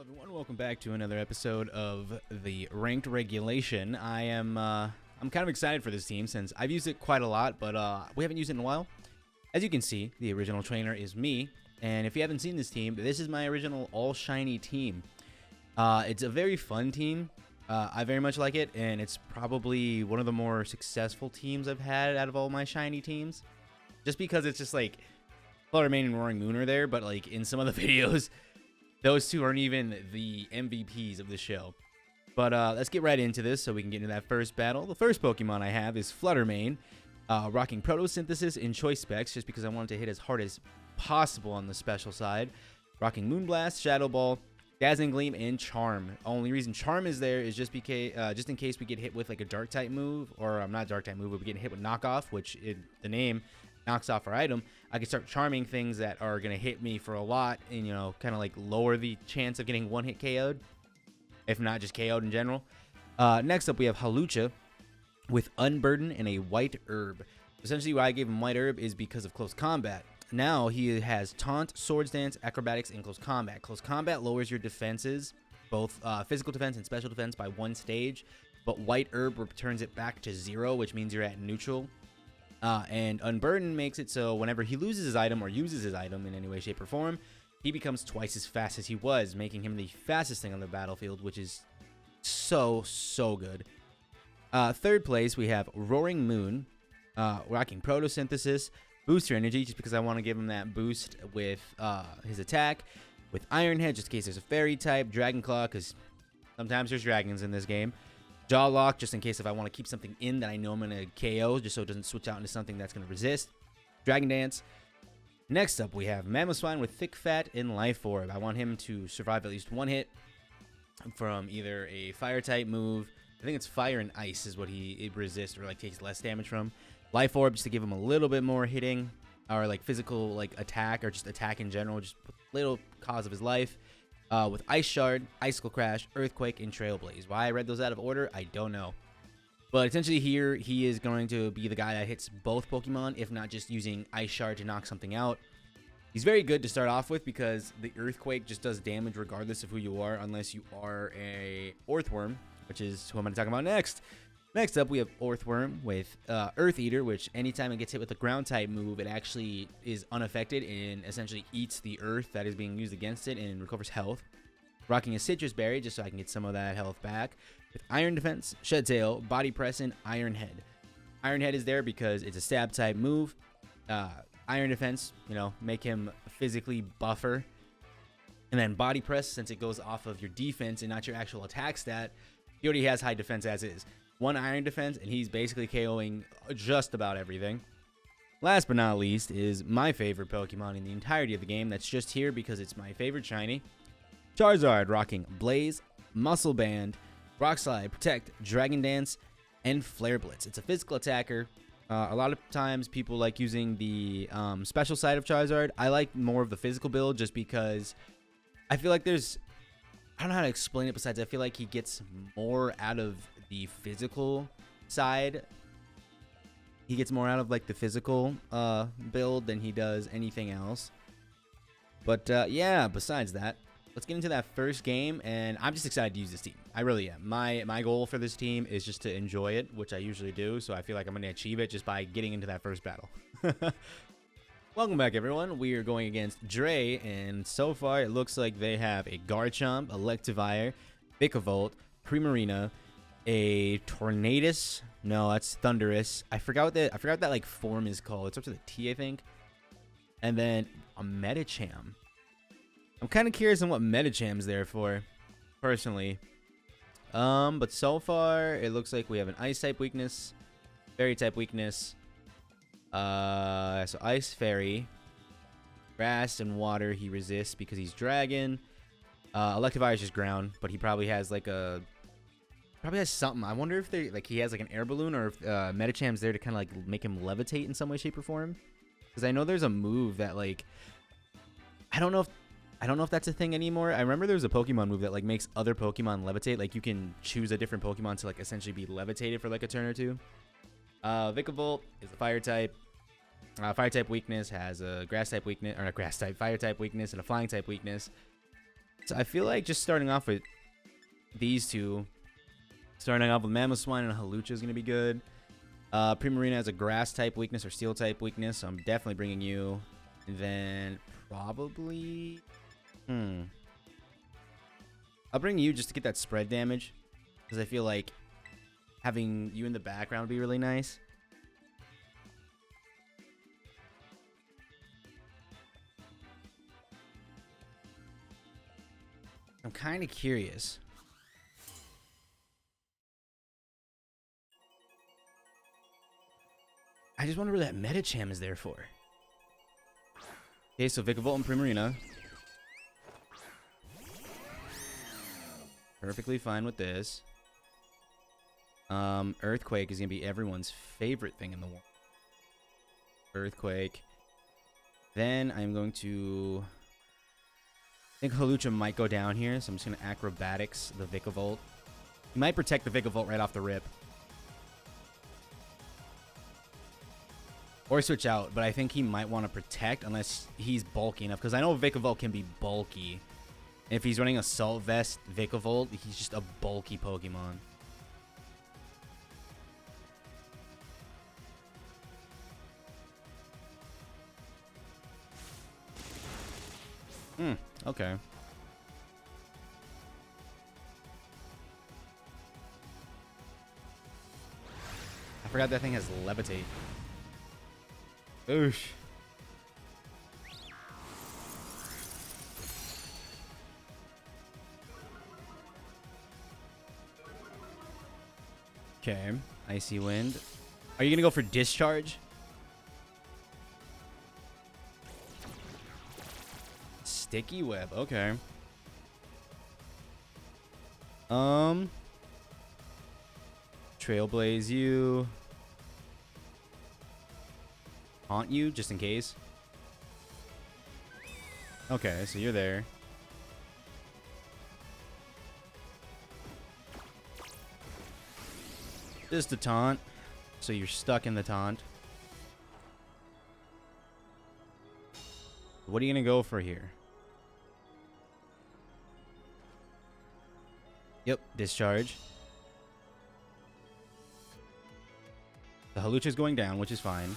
Everyone, welcome back to another episode of the Ranked Regulation. I'm kind of excited for this team since I've used it quite a lot, but we haven't used it in a while. As you can see, the original trainer is me, and if you haven't seen this team, this is my original all-shiny team. It's a very fun team. I very much like it, and it's probably one of the more successful teams I've had out of all my shiny teams. Just because it's just like Fluttermane and Roaring Moon are there, but like in some of the videos, those two aren't even the MVPs of the show. But let's get right into this so we can get into that first battle. The first Pokemon I have is Fluttermane, rocking Photosynthesis in choice specs just because I wanted to hit as hard as possible on the special side. Rocking Moonblast, Shadow Ball, Dazzling Gleam, and Charm. Only reason Charm is there is just in case we get hit with like a Dark type move, or not Dark type move, but we get hit with Knockoff, which the name knocks off our item. I can start charming things that are going to hit me for a lot and, you know, kind of like lower the chance of getting one hit KO'd, if not just KO'd in general. Next up, we have Hawlucha with Unburden and a White Herb. Essentially, why I gave him White Herb is because of Close Combat. Now he has Taunt, Swords Dance, Acrobatics, and Close Combat. Close Combat lowers your defenses, both physical defense and special defense, by one stage, but White Herb returns it back to 0, which means you're at neutral. And Unburden makes it so whenever he loses his item or uses his item in any way, shape, or form, he becomes twice as fast as he was, making him the fastest thing on the battlefield, which is so good. Third place, we have Roaring Moon, rocking Photosynthesis, Booster Energy, just because I want to give him that boost with his attack, with Iron Head, just in case there's a Fairy type, Dragon Claw, because sometimes there's dragons in this game. Jaw Lock, just in case if I want to keep something in that I know I'm going to KO, just so it doesn't switch out into something that's going to resist. Dragon Dance. Next up, we have Mamoswine with Thick Fat and Life Orb. I want him to survive at least one hit from either a Fire type move. I think it's Fire and Ice is what he resists or like takes less damage from. Life Orb just to give him a little bit more hitting or like physical like attack or just attack in general, just with little cause of his life. With Ice Shard, Icicle Crash, Earthquake, and Trailblaze. Why I read those out of order, I don't know. But essentially here, he is going to be the guy that hits both Pokemon, if not just using Ice Shard to knock something out. He's very good to start off with because the Earthquake just does damage regardless of who you are, unless you are a Earthworm, which is who I'm going to talk about next. Next up, we have Earthworm with Earth Eater, which anytime it gets hit with a ground type move, it actually is unaffected and essentially eats the earth that is being used against it and recovers health. Rocking a Citrus Berry, just so I can get some of that health back. With Iron Defense, Shed Tail, Body Press, and Iron Head. Iron Head is there because it's a stab type move. Iron Defense, you know, make him physically buffer. And then Body Press, since it goes off of your defense and not your actual attack stat, he already has high defense as is. One Iron Defense, and he's basically KOing just about everything. Last but not least is my favorite Pokemon in the entirety of the game that's just here because it's my favorite shiny. Charizard, rocking Blaze, Muscle Band, Rock Slide, Protect, Dragon Dance, and Flare Blitz. It's a physical attacker. A lot of times people like using the special side of Charizard. I like more of the physical build just because I feel like there's... I don't know how to explain it besides I feel like he gets more out of the physical side. He gets more out of like the physical build than he does anything else. But yeah, besides that, let's get into that first game, and I'm just excited to use this team. I really am. My goal for this team is just to enjoy it, which I usually do, so I feel like I'm going to achieve it just by getting into that first battle. Welcome back, everyone. We are going against Dre, and so far it looks like they have a Garchomp, Electivire, Vikavolt, Primarina, a Tornadus. No, that's Thundurus. I forgot what that like form is called. It's up to the T, I think. And then a Medicham. I'm kind of curious on what Medicham's there for, personally. But so far it looks like we have an Ice type weakness, Fairy type weakness. So Ice, Fairy, Grass, and Water he resists because he's Dragon. Electivire is just Ground, but he probably has like something. I wonder if they like he has like an air balloon or if Medicham's there to kind of like make him levitate in some way, shape, or form. Because I know there's a move that like I don't know if that's a thing anymore. I remember there was a Pokemon move that like makes other Pokemon levitate. Like you can choose a different Pokemon to like essentially be levitated for like a turn or two. Vikavolt is a Fire type. Fire type weakness, has a Grass type weakness, or a Grass type, Fire type weakness, and a Flying type weakness. So I feel like just starting off with these two, starting off with Mamoswine and Hawlucha is going to be good. Primarina has a grass type weakness or steel type weakness, so I'm definitely bringing you. And then probably... I'll bring you just to get that spread damage, because I feel like having you in the background would be really nice. I'm kind of curious. I just wonder what that Medicham is there for. Okay, so Vikavolt and Primarina. Perfectly fine with this. Earthquake is going to be everyone's favorite thing in the world. Earthquake. Then I'm going to... I think Hawlucha might go down here, so I'm just going to Acrobatics the Vikavolt. He might protect the Vikavolt right off the rip. Or switch out, but I think he might want to protect unless he's bulky enough. Because I know Vikavolt can be bulky. And if he's running Assault Vest Vikavolt, he's just a bulky Pokemon. Okay. I forgot that thing has Levitate. Oosh. Okay. Icy Wind. Are you going to go for Discharge? Sticky Web. Okay. Trailblaze you. Haunt you, just in case. Okay, so you're there. Just a taunt. So you're stuck in the taunt. What are you going to go for here? Yep, Discharge. The Hawlucha's going down, which is fine.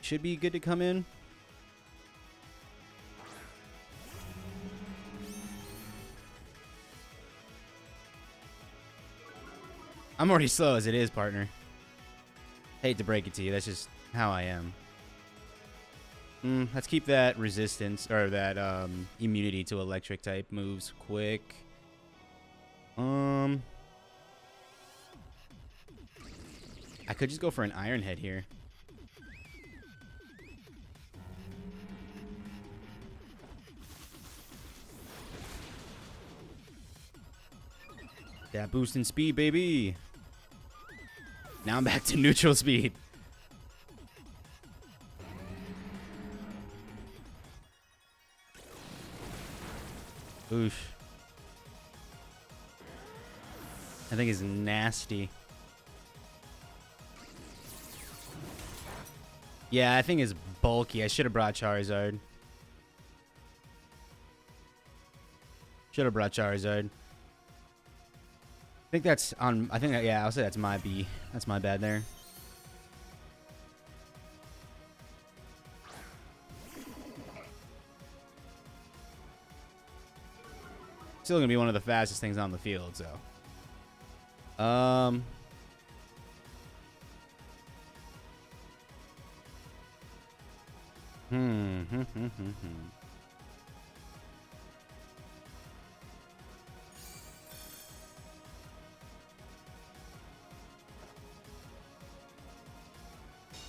Should be good to come in. I'm already slow as it is, partner. Hate to break it to you. That's just how I am. Let's keep that resistance, or that immunity to electric type moves quick. I could just go for an Iron Head here. That boost in speed, baby. Now I'm back to neutral speed. Oosh. I think it's nasty. Yeah, I think it's bulky. I should have brought Charizard. Should have brought Charizard. I think that's on... I think, yeah, I'll say that's my B. That's my bad there. Still gonna be one of the fastest things on the field, so...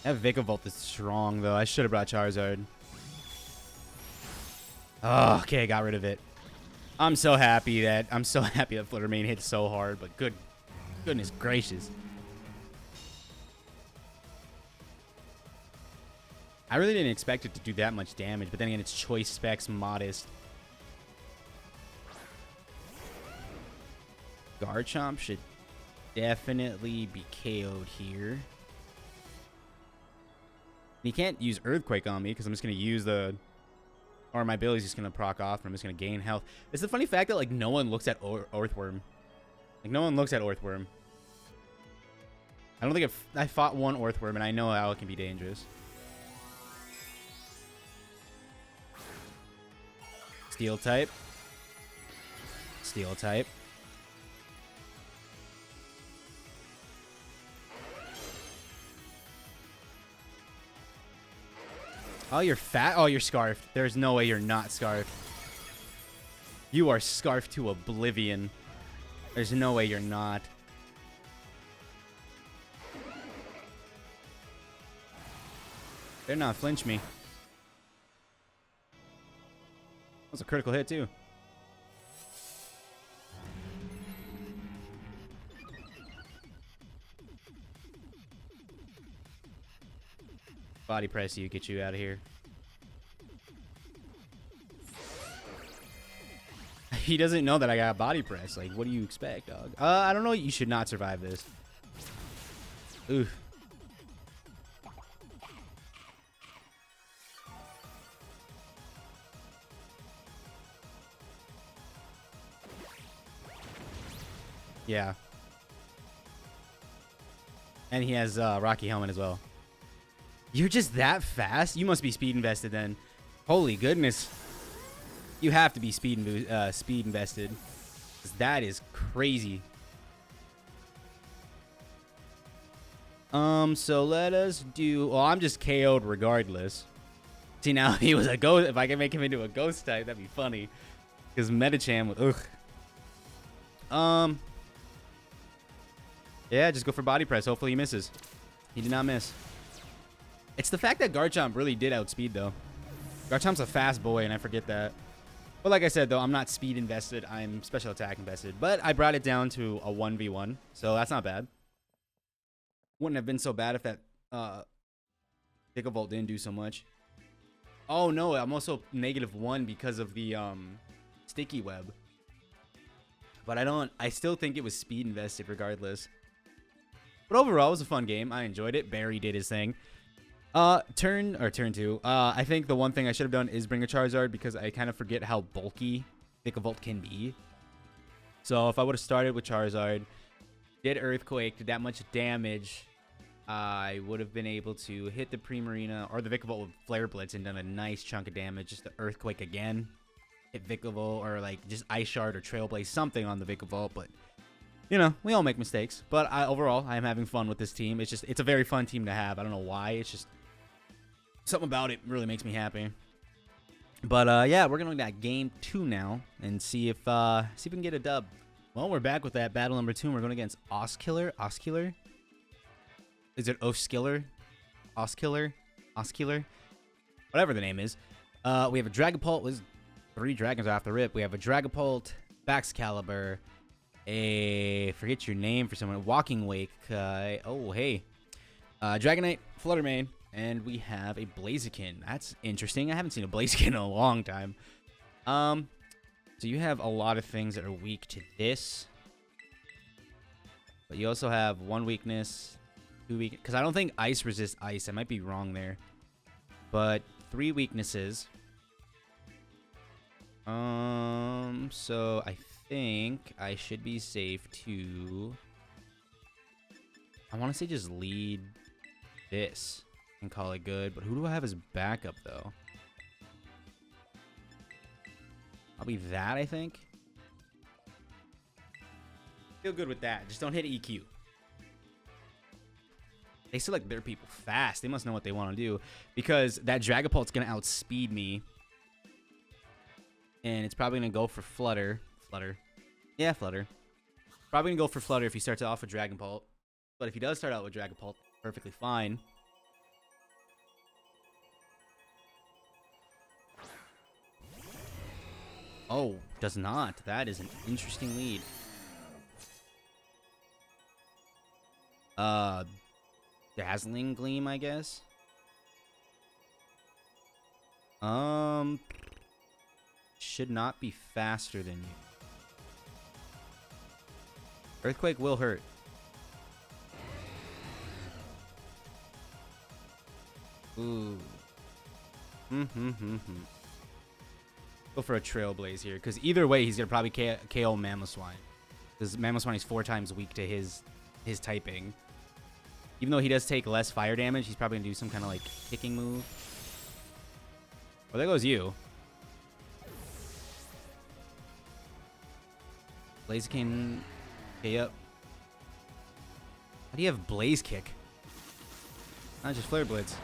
That Vikavolt is strong, though. I should have brought Charizard. Oh, okay, got rid of it. I'm so happy that Flutter Mane hit so hard, but goodness gracious. I really didn't expect it to do that much damage, but then again, its choice specs modest. Garchomp should definitely be KO'd here. He can't use Earthquake on me because I'm just going to use the... Or my ability's just going to proc off and I'm just going to gain health. It's the funny fact that, like, no one looks at Earthworm. Like, no one looks at Earthworm. I don't think I fought one Earthworm, and I know how it can be dangerous. Steel type. Steel type. Oh, you're fat? Oh, you're scarfed. There's no way you're not scarfed. You are scarfed to oblivion. There's no way you're not. They're not flinch me. That was a critical hit, too. Body press you, get you out of here. He doesn't know that I got body press. Like, what do you expect, dog? I don't know. You should not survive this. Oof. Yeah. And he has Rocky Helmet as well. You're just that fast? You must be speed invested then. Holy goodness. You have to be speed invested. That is crazy. So let us do... Well, I'm just KO'd regardless. See, now if he was a ghost... If I can make him into a ghost type, that'd be funny. Because Medicham... Ugh. Yeah, just go for body press. Hopefully he misses. He did not miss. It's the fact that Garchomp really did outspeed, though. Garchomp's a fast boy, and I forget that. But like I said, though, I'm not speed invested. I'm special attack invested. But I brought it down to a 1v1, so that's not bad. Wouldn't have been so bad if that Vikavolt didn't do so much. Oh, no, I'm also -1 because of the sticky web. But I still think it was speed invested regardless. But overall, it was a fun game. I enjoyed it. Barry did his thing. Turn 2. I think the one thing I should have done is bring a Charizard because I kind of forget how bulky Vikavolt can be. So if I would have started with Charizard, did Earthquake, did that much damage, I would have been able to hit the Primarina or the Vikavolt with Flare Blitz and done a nice chunk of damage. Just the Earthquake again. Hit Vikavolt or like just Ice Shard or Trailblaze, something on the Vikavolt, but you know, we all make mistakes. But overall, I am having fun with this team. It's a very fun team to have. I don't know why. It's just something about it really makes me happy. But yeah, we're gonna look at game 2 now and see if we can get a dub. Well, we're back with that battle number 2. And we're going against Oscular. Is it Oskiller? Oscular? Whatever the name is. We have a Dragapult with 3 dragons off the rip. We have a Dragapult, Baxcalibur, forget your name for someone, Walking Wake. Oh, hey. Dragonite, Fluttermane, and we have a Blaziken. That's interesting. I haven't seen a Blaziken in a long time. So you have a lot of things that are weak to this. But you also have 1 weakness, 2 weakness. Because I don't think Ice resists Ice. I might be wrong there. But 3 weaknesses. So I think I should be safe to... I want to say just lead this and call it good. But who do I have as backup, though? I'll be that, I think. Feel good with that. Just don't hit EQ. They select their people fast. They must know what they want to do. Because that Dragapult's going to outspeed me. And it's probably going to go for Flutter. Yeah, Flutter. Probably going to go for Flutter if he starts off with Dragapult. But if he does start out with Dragapult, perfectly fine. Oh, does not. That is an interesting lead. Dazzling Gleam, I guess. Should not be faster than you. Earthquake will hurt. Ooh. Go for a Trailblaze here, because either way, he's going to probably KO Mamoswine. Because Mamoswine is 4 times weak to his typing. Even though he does take less fire damage, he's probably going to do some kind of, like, kicking move. Well, there goes you. Blaziken. Okay, yep. How do you have Blaze Kick? Not just Flare Blitz.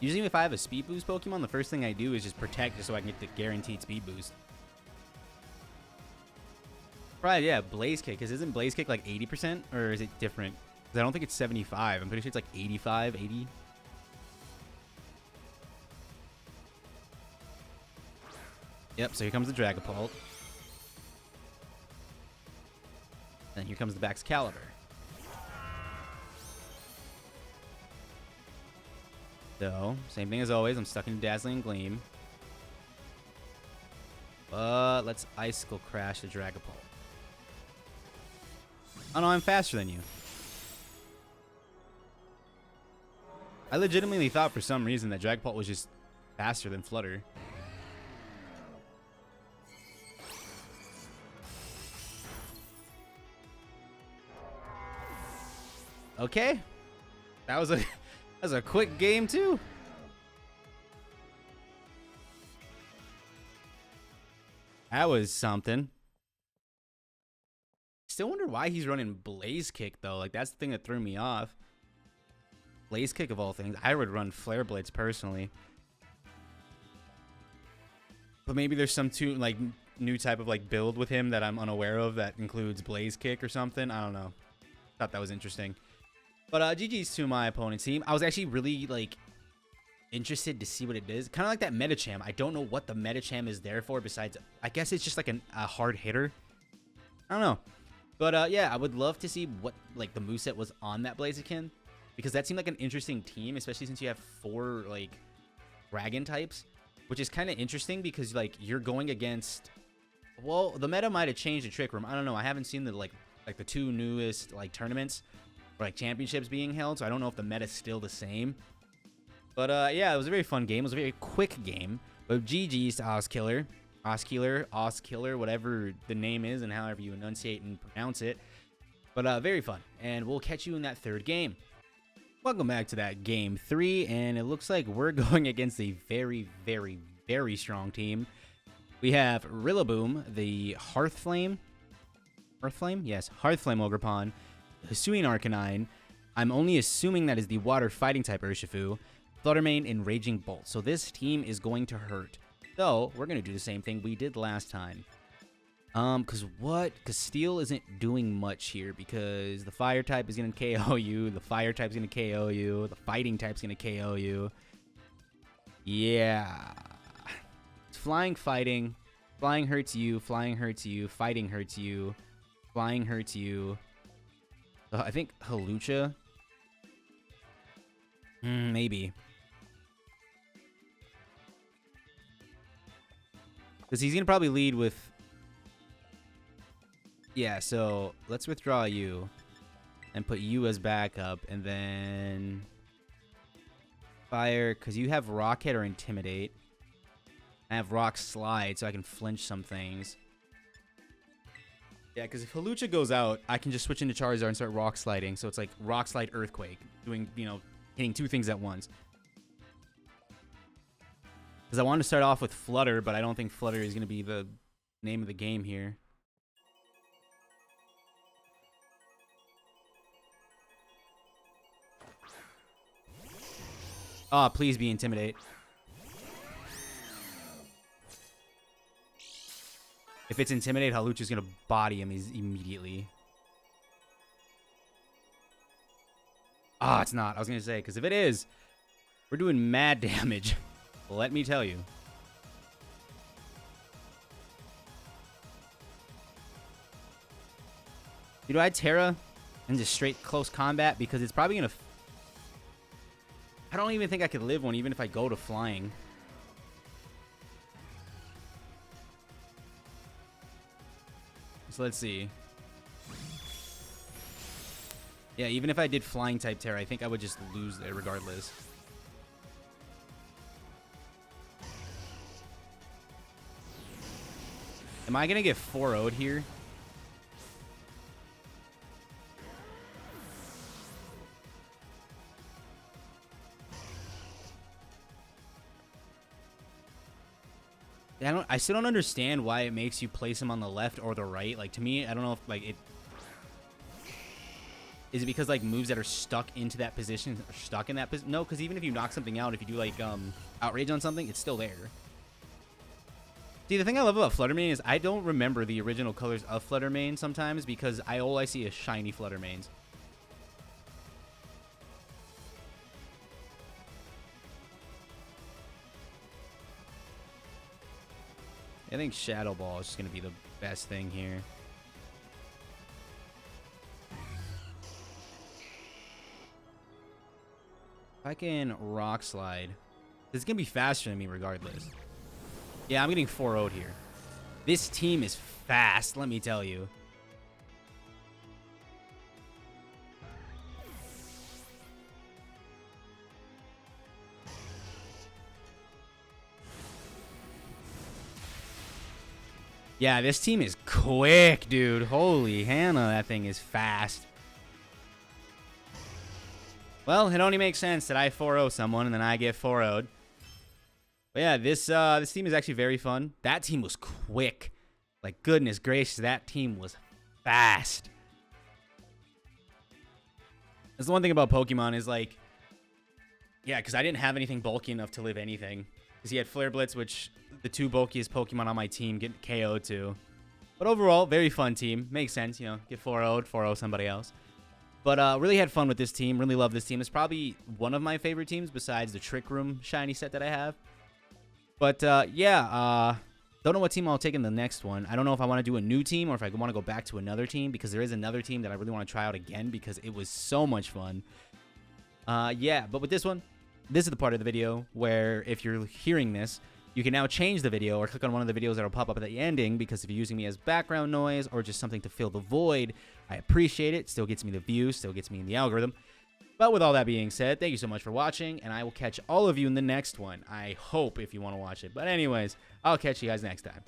Usually if I have a speed boost Pokemon, the first thing I do is just protect just so I can get the guaranteed speed boost. Right, yeah, Blaze Kick. Because isn't Blaze Kick like 80%? Or is it different? Because I don't think it's 75. I'm pretty sure it's like 85, 80. Yep, so here comes the Dragapult. And here comes the Baxcalibur. So, same thing as always. I'm stuck in Dazzling Gleam. But let's Icicle Crash the Dragapult. Oh no, I'm faster than you. I legitimately thought for some reason that Dragapult was just faster than Flutter. Okay. That was a quick game too. That was something. Still wonder why he's running Blaze Kick though. Like that's the thing that threw me off. Blaze Kick of all things. I would run Flare Blitz personally. But maybe there's some new type of like build with him that I'm unaware of that includes Blaze Kick or something. I don't know. Thought that was interesting. But GG's to my opponent's team. I was actually really like interested to see what it is. Kind of like that Medicham. I don't know what the Medicham is there for besides, I guess it's just like a hard hitter. I don't know. But yeah, I would love to see what like the moveset was on that Blaziken, because that seemed like an interesting team, especially since you have 4 like dragon types, which is kind of interesting because like you're going against, well, the meta might have changed the Trick Room. I don't know. I haven't seen the like the 2 newest like tournaments or like championships being held, so I don't know if the meta is still the same. But yeah, it was a very fun game. It was a very quick game. But GG's to Oskeeler, whatever the name is and however you enunciate and pronounce it. But very fun. And we'll catch you in that 3rd game. Welcome back to that game 3. And it looks like we're going against a very, very, very strong team. We have Rillaboom, the Hearthflame. Hearthflame? Yes, Hearthflame Ogerpon. Hisuian Arcanine. I'm only assuming that is the water fighting type Urshifu. Fluttermane and Raging Bolt. So this team is going to hurt. So we're going to do the same thing we did last time. Because Steel isn't doing much here because the fire type is going to KO you. The fire type is going to KO you. The fighting type is going to KO you. Yeah. It's flying, fighting. Flying hurts you. Flying hurts you. Fighting hurts you. Flying hurts you. I think Hawlucha. Maybe. Because he's going to probably lead with... Yeah, so let's withdraw you. And put you as backup. And then... Fire, because you have Rock Hit or Intimidate. I have Rock Slide, so I can flinch some things. Yeah, because if Hawlucha goes out, I can just switch into Charizard and start Rock Sliding. So it's like Rock Slide, Earthquake. Doing, hitting 2 things at once. Because I wanted to start off with Flutter, but I don't think Flutter is going to be the name of the game here. Ah, please be Intimidate. If it's Intimidate, Hawlucha's going to body him immediately. Ah, it's not. I was going to say, because if it is, we're doing mad damage. Let me tell you. Do I Terra and just straight close combat? Because it's probably going to... I don't even think I could live one even if I go to flying. So let's see. Yeah, even if I did Flying type Terra, I think I would just lose there regardless. Am I going to get 4-0'd here? I still don't understand why it makes you place him on the left or the right. Like, to me, I don't know if, like, it... Is it because, like, moves that are stuck into that position are stuck in that position? No, because even if you knock something out, if you do, like, Outrage on something, it's still there. See, the thing I love about Fluttermane is I don't remember the original colors of Fluttermane sometimes because all I see is shiny Fluttermanes. I think Shadow Ball is just going to be the best thing here. If I can Rock Slide, it's going to be faster than me regardless. Yeah, I'm getting 4-0'd here. This team is fast, let me tell you. Yeah, this team is quick, dude. Holy Hannah, that thing is fast. Well, it only makes sense that I 4-0 someone and then I get 4-0'd. But yeah, this team is actually very fun. That team was quick. Like, goodness gracious, that team was fast. That's the one thing about Pokemon is, like... Yeah, because I didn't have anything bulky enough to live anything. Because he had Flare Blitz, which the two bulkiest Pokemon on my team get KO'd to. But overall, very fun team. Makes sense, you know, get 4-0'd, 4-0 somebody else. But really had fun with this team. Really love this team. It's probably one of my favorite teams besides the Trick Room shiny set that I have. But yeah, don't know what team I'll take in the next one. I don't know if I want to do a new team or if I want to go back to another team because there is another team that I really want to try out again because it was so much fun. Yeah, but with this one, this is the part of the video where if you're hearing this, you can now change the video or click on one of the videos that will pop up at the ending because if you're using me as background noise or just something to fill the void, I appreciate it. Still gets me the views, still gets me in the algorithm. But with all that being said, thank you so much for watching, and I will catch all of you in the next one. I hope if you want to watch it. But anyways, I'll catch you guys next time.